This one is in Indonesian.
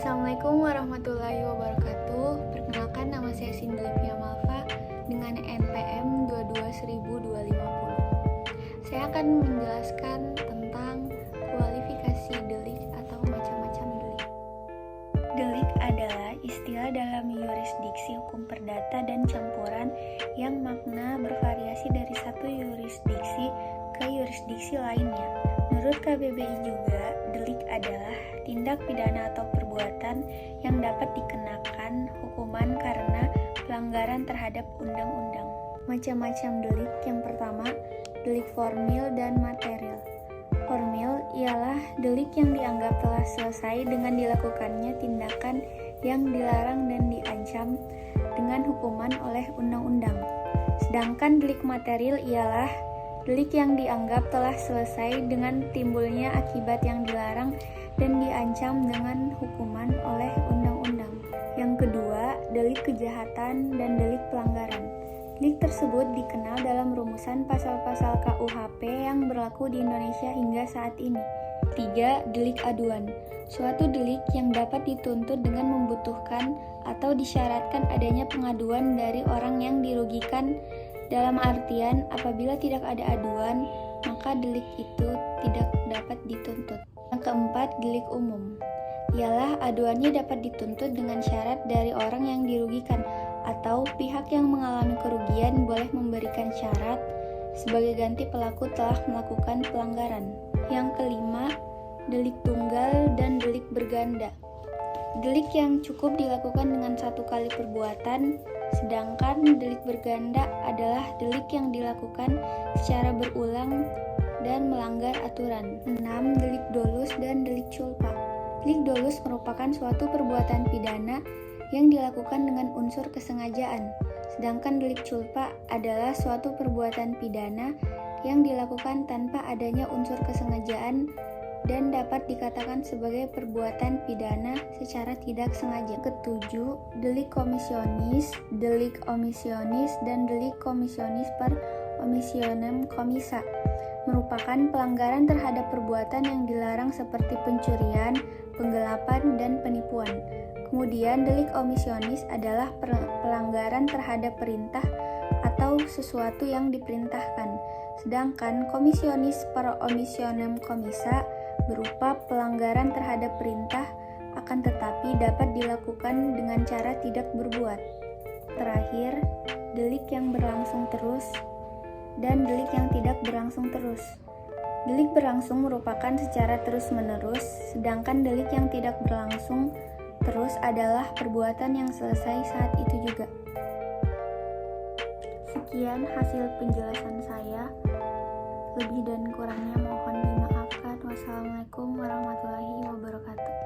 Assalamualaikum warahmatullahi wabarakatuh. Perkenalkan, nama saya Cindy Livia Malva dengan NPM 22150. Saya akan menjelaskan tentang kualifikasi delik atau macam-macam delik. Delik adalah istilah dalam yurisdiksi hukum perdata dan campuran yang makna bervariasi dari satu yurisdiksi ke yurisdiksi lainnya. Menurut KBBI juga, delik adalah tindak pidana atau perbuatan yang dapat dikenakan hukuman karena pelanggaran terhadap undang-undang. Macam-macam delik. Yang pertama, delik formil dan material. Formil ialah delik yang dianggap telah selesai dengan dilakukannya tindakan yang dilarang dan diancam dengan hukuman oleh undang-undang. Sedangkan delik material ialah delik yang dianggap telah selesai dengan timbulnya akibat yang dilarang dan diancam dengan hukuman oleh undang-undang. Yang kedua, delik kejahatan dan delik pelanggaran. Delik tersebut dikenal dalam rumusan pasal-pasal KUHP yang berlaku di Indonesia hingga saat ini. 3. Delik aduan. Suatu delik yang dapat dituntut dengan membutuhkan atau disyaratkan adanya pengaduan dari orang yang dirugikan. Dalam artian, apabila tidak ada aduan, maka delik itu tidak dapat dituntut. Yang keempat, delik umum. Ialah aduannya dapat dituntut dengan syarat dari orang yang dirugikan atau pihak yang mengalami kerugian boleh memberikan syarat sebagai ganti pelaku telah melakukan pelanggaran. Yang kelima, delik tunggal dan delik berganda. Delik yang cukup dilakukan dengan satu kali perbuatan, sedangkan delik berganda adalah delik yang dilakukan secara berulang dan melanggar aturan. 6. Delik dolus dan delik culpa. Delik dolus merupakan suatu perbuatan pidana yang dilakukan dengan unsur kesengajaan, sedangkan delik culpa adalah suatu perbuatan pidana yang dilakukan tanpa adanya unsur kesengajaan dan dapat dikatakan sebagai perbuatan pidana secara tidak sengaja. Ketujuh, delik komisionis, delik omisionis, dan delik komisionis per omissionem commissa merupakan pelanggaran terhadap perbuatan yang dilarang seperti pencurian, penggelapan, dan penipuan. Kemudian, delik omisionis adalah pelanggaran terhadap perintah atau sesuatu yang diperintahkan. Sedangkan komisionis per omissionem commissa berupa pelanggaran terhadap perintah akan tetapi dapat dilakukan dengan cara tidak berbuat. Terakhir, delik yang berlangsung terus dan delik yang tidak berlangsung terus. Delik berlangsung merupakan secara terus-menerus, sedangkan delik yang tidak berlangsung terus adalah perbuatan yang selesai saat itu juga. Sekian hasil penjelasan saya. Lebih dan kurangnya mohon dimaafkan. Wassalamualaikum warahmatullahi wabarakatuh.